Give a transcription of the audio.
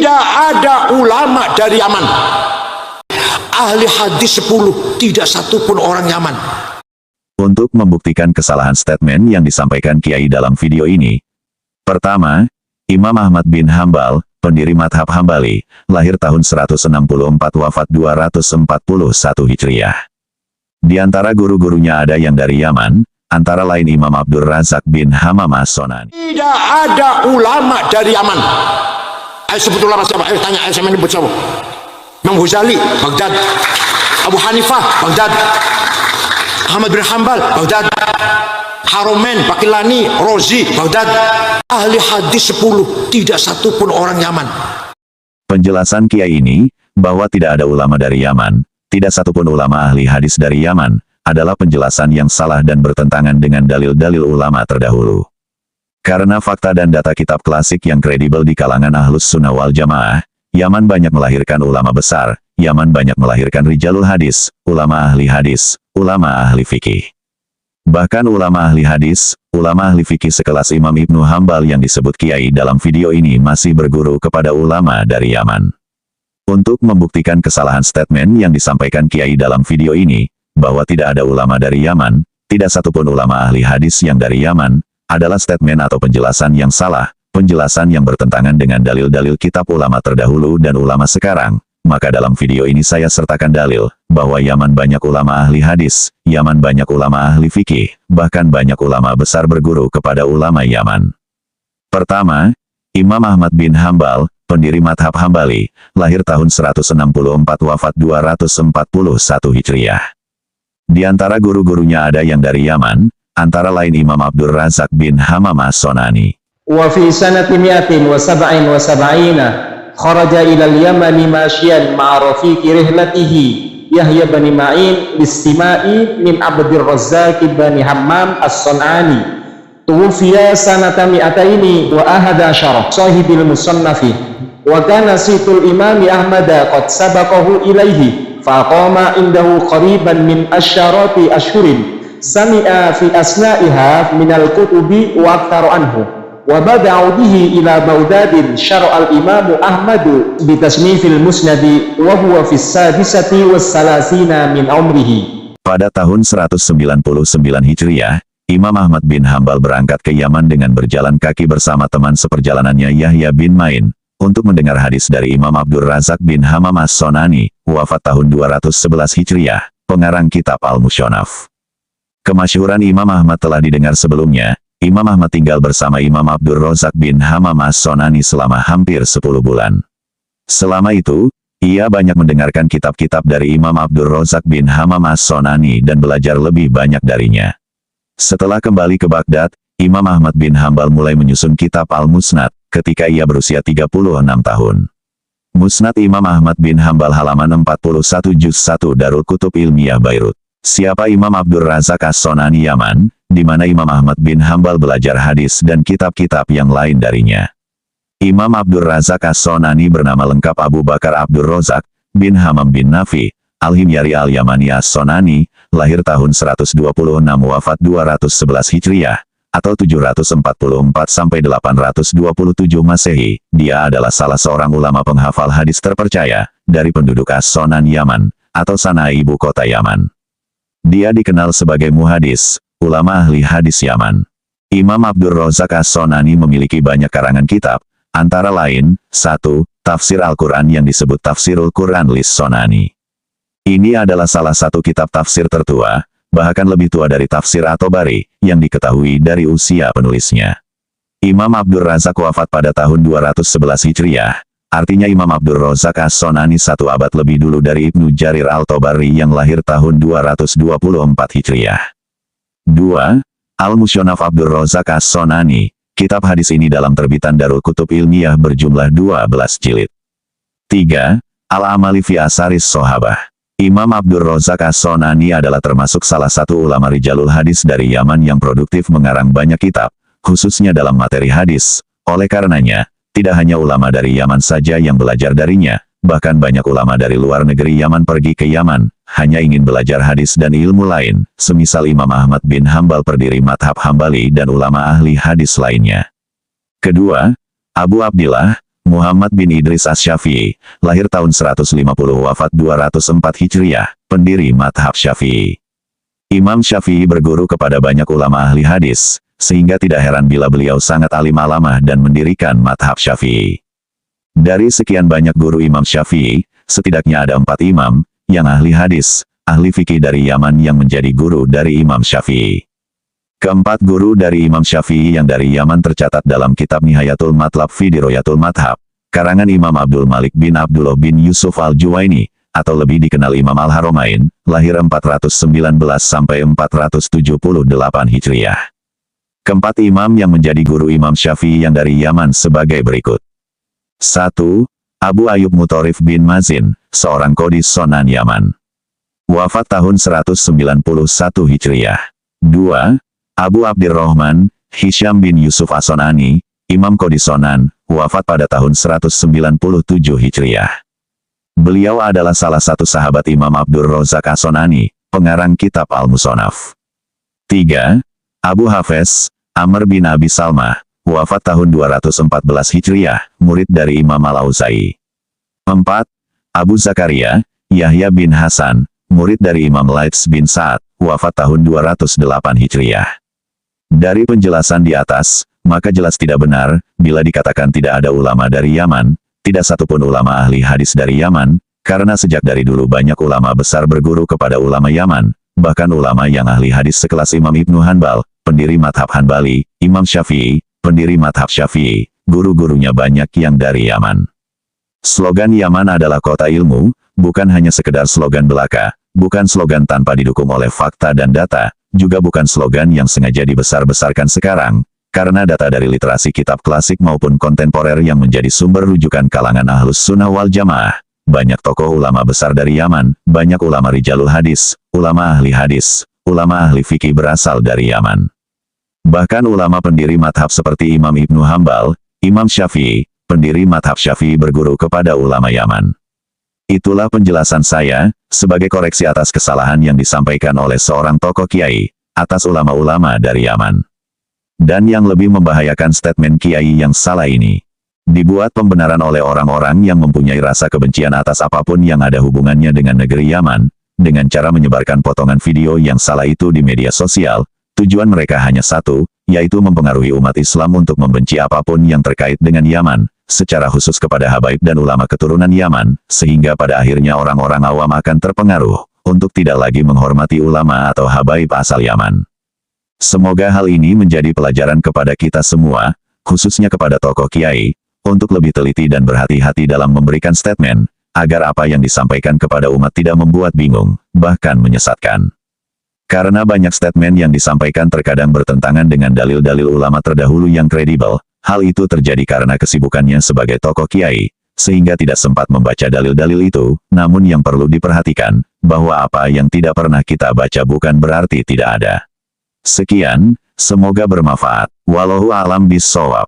Tidak ada ulama dari Yaman. Ahli hadis 10, tidak satupun orang Yaman. Untuk membuktikan kesalahan statement yang disampaikan Kiai dalam video ini. Pertama, Imam Ahmad bin Hambal, pendiri madhab Hambali, lahir tahun 164 wafat 241 Hijriah. Di antara guru-gurunya ada yang dari Yaman, antara lain Imam Abdur Razak bin Hammam As-Sonani. Tidak ada ulama dari Yaman. Ayo sebut ulama siapa? Ayo tanya, ayo saya menyebut siapa? Imam Ghazali, Baghdad. Abu Hanifah, Baghdad. Ahmad bin Hambal, Baghdad. Haromen, Bakilani, Rozi, Baghdad. Ahli hadis 10, tidak satupun orang Yaman. Penjelasan Kiai ini, bahwa tidak ada ulama dari Yaman, tidak satupun ulama ahli hadis dari Yaman, adalah penjelasan yang salah dan bertentangan dengan dalil-dalil ulama terdahulu. Karena fakta dan data kitab klasik yang kredibel di kalangan Ahlus Sunnah wal Jamaah, Yaman banyak melahirkan ulama besar, Yaman banyak melahirkan rijalul hadis, ulama ahli fikih. Bahkan ulama ahli hadis, ulama ahli fikih sekelas Imam Ibnu Hambal yang disebut Kiai dalam video ini masih berguru kepada ulama dari Yaman. Untuk membuktikan kesalahan statement yang disampaikan Kiai dalam video ini, bahwa tidak ada ulama dari Yaman, tidak satupun ulama ahli hadis yang dari Yaman, adalah statement atau penjelasan yang salah, penjelasan yang bertentangan dengan dalil-dalil kitab ulama terdahulu dan ulama sekarang. Maka dalam video ini saya sertakan dalil, bahwa Yaman banyak ulama ahli hadis, Yaman banyak ulama ahli fikih, bahkan banyak ulama besar berguru kepada ulama Yaman. Pertama, Imam Ahmad bin Hambal, pendiri madhab Hambali, lahir tahun 164 wafat 241 Hijriah. Di antara guru-gurunya ada yang dari Yaman, antara lain Imam Abdur Razak bin Hammam As-Sonani. Wa fi sanati 177 kharaja ila al-Yamani masyian ma'a rafiqi rihlatihi Yahya bin Ma'in listima'i min Abdur Razzaq bin Hammam As-Sonani. Tuwfiya sanata 200 wa ahada syarah sahibil musannafi wa kana situl imami Ahmad qad sabaqahu ilaihi faqama indahu qariban min asyarati ashhurin sami'a fi asna'iha minal kutubi wa aktaru anhu wa bada'u bihi ila Baghdadin syara'al imamu Ahmadu bitasnifil musnadi wa huwa fis sadisati was salasina min umrihi. Pada tahun 199 Hijriah, Imam Ahmad bin Hambal berangkat ke Yaman dengan berjalan kaki bersama teman seperjalanannya Yahya bin Ma'in, untuk mendengar hadis dari Imam Abdur Razak bin Hammam As-Sonani, wafat tahun 211 Hijriah, pengarang kitab Al-Musyonaf. Kemasyhuran Imam Ahmad telah didengar sebelumnya. Imam Ahmad tinggal bersama Imam Abdur Razak bin Hammam As-Sonani selama hampir 10 bulan. Selama itu, ia banyak mendengarkan kitab-kitab dari Imam Abdur Razak bin Hammam As-Sonani dan belajar lebih banyak darinya. Setelah kembali ke Baghdad, Imam Ahmad bin Hambal mulai menyusun kitab Al-Musnad, ketika ia berusia 36 tahun. Musnad Imam Ahmad bin Hambal halaman 41 juz 1 Darul Kutub Ilmiah Beirut. Siapa Imam Abdur Razak As-Sonani Yaman, di mana Imam Ahmad bin Hambal belajar hadis dan kitab-kitab yang lain darinya. Imam Abdur Razak As-Sonani bernama lengkap Abu Bakar Abdur Razak bin Hammam bin Nafi, Al-Himyari Al-Yamani As-Sonani, lahir tahun 126 wafat 211 Hijriah, atau 744-827 Masehi. Dia adalah salah seorang ulama penghafal hadis terpercaya, dari penduduk As-Sonan Yaman, atau Sanaa ibu kota Yaman. Dia dikenal sebagai muhadis, ulama ahli hadis Yaman. Imam Abdur Razak As-Sonani memiliki banyak karangan kitab, antara lain, 1. Tafsir Al-Quran yang disebut Tafsirul Quran Lis-Sonani. Ini adalah salah satu kitab tafsir tertua, bahkan lebih tua dari tafsir At-Tabari, yang diketahui dari usia penulisnya. Imam Abdur Razak wafat pada tahun 211 Hijriah, artinya Imam Abdur Razak As-Sonani 1 abad lebih dulu dari Ibnu Jarir Al-Tabari yang lahir tahun 224 Hijriah. 2. Al-Musyonaf Abdur Razak As-Sonani, kitab hadis ini dalam terbitan Darul Kutub Ilmiah berjumlah 12 jilid. 3. Al-Amali fi Asaris Sohabah. Imam Abdur Razak As-Sonani adalah termasuk salah satu ulama rijalul hadis dari Yaman yang produktif mengarang banyak kitab, khususnya dalam materi hadis. Oleh karenanya, tidak hanya ulama dari Yaman saja yang belajar darinya, bahkan banyak ulama dari luar negeri Yaman pergi ke Yaman, hanya ingin belajar hadis dan ilmu lain, semisal Imam Ahmad bin Hambal pendiri madhab Hambali dan ulama ahli hadis lainnya. Kedua, Abu Abdillah, Muhammad bin Idris Asy-Syafi'i, lahir tahun 150 wafat 204 Hijriah, pendiri madhab Syafi'i. Imam Syafi'i berguru kepada banyak ulama ahli hadis, sehingga tidak heran bila beliau sangat alim alamah dan mendirikan madhab Syafi'i. Dari sekian banyak guru Imam Syafi'i, setidaknya ada 4 imam, yang ahli hadis, ahli fikih dari Yaman yang menjadi guru dari Imam Syafi'i. Keempat guru dari Imam Syafi'i yang dari Yaman tercatat dalam kitab Nihayatul Matlab fi Diroyatul Madhab, karangan Imam Abdul Malik bin Abdullah bin Yusuf al-Juwaini, atau lebih dikenal Imam Al-Haromain, lahir 419 sampai 478 Hijriah. Keempat imam yang menjadi guru Imam Syafi'i yang dari Yaman sebagai berikut. 1. Abu Ayyub Mutorif bin Mazin, seorang Qadhi Sonan Yaman. Wafat tahun 191 Hijriah. 2. Abu Abdirrahman, Hisham bin Yusuf As-Sonani, Imam Qadhi Sonan, wafat pada tahun 197 Hijriah. Beliau adalah salah satu sahabat Imam Abdur Razak As-Sonani, pengarang kitab Al-Musonaf. 3. Abu Hafez, Amr bin Abi Salmah, wafat tahun 214 Hijriah, murid dari Imam Al-Auza'i. 4. Abu Zakaria, Yahya bin Hasan, murid dari Imam Laits bin Sa'ad, wafat tahun 208 Hijriah. Dari penjelasan di atas, maka jelas tidak benar, bila dikatakan tidak ada ulama dari Yaman, tidak satupun ulama ahli hadis dari Yaman, karena sejak dari dulu banyak ulama besar berguru kepada ulama Yaman, bahkan ulama yang ahli hadis sekelas Imam Ibnu Hanbal, pendiri madhab Hanbali, Imam Syafi'i, pendiri madhab Syafi'i, guru-gurunya banyak yang dari Yaman. Slogan Yaman adalah kota ilmu, bukan hanya sekedar slogan belaka, bukan slogan tanpa didukung oleh fakta dan data, juga bukan slogan yang sengaja dibesar-besarkan sekarang, karena data dari literasi kitab klasik maupun kontemporer yang menjadi sumber rujukan kalangan Ahlus Sunnah wal Jamaah. Banyak tokoh ulama besar dari Yaman, banyak ulama rijalul hadis, ulama ahli fikih berasal dari Yaman. Bahkan ulama pendiri madhab seperti Imam Ibnu Hanbal, Imam Syafi'i, pendiri madhab Syafi'i berguru kepada ulama Yaman. Itulah penjelasan saya, sebagai koreksi atas kesalahan yang disampaikan oleh seorang tokoh kiai, atas ulama-ulama dari Yaman. Dan yang lebih membahayakan statement kiai yang salah ini, dibuat pembenaran oleh orang-orang yang mempunyai rasa kebencian atas apapun yang ada hubungannya dengan negeri Yaman, dengan cara menyebarkan potongan video yang salah itu di media sosial. Tujuan mereka hanya satu, yaitu mempengaruhi umat Islam untuk membenci apapun yang terkait dengan Yaman, secara khusus kepada habaib dan ulama keturunan Yaman, sehingga pada akhirnya orang-orang awam akan terpengaruh, untuk tidak lagi menghormati ulama atau habaib asal Yaman. Semoga hal ini menjadi pelajaran kepada kita semua, khususnya kepada tokoh kiai, untuk lebih teliti dan berhati-hati dalam memberikan statement, agar apa yang disampaikan kepada umat tidak membuat bingung, bahkan menyesatkan. Karena banyak statement yang disampaikan terkadang bertentangan dengan dalil-dalil ulama terdahulu yang kredibel, hal itu terjadi karena kesibukannya sebagai tokoh kiai, sehingga tidak sempat membaca dalil-dalil itu, namun yang perlu diperhatikan, bahwa apa yang tidak pernah kita baca bukan berarti tidak ada. Sekian, semoga bermanfaat. Wallahu a'lam bishshawab.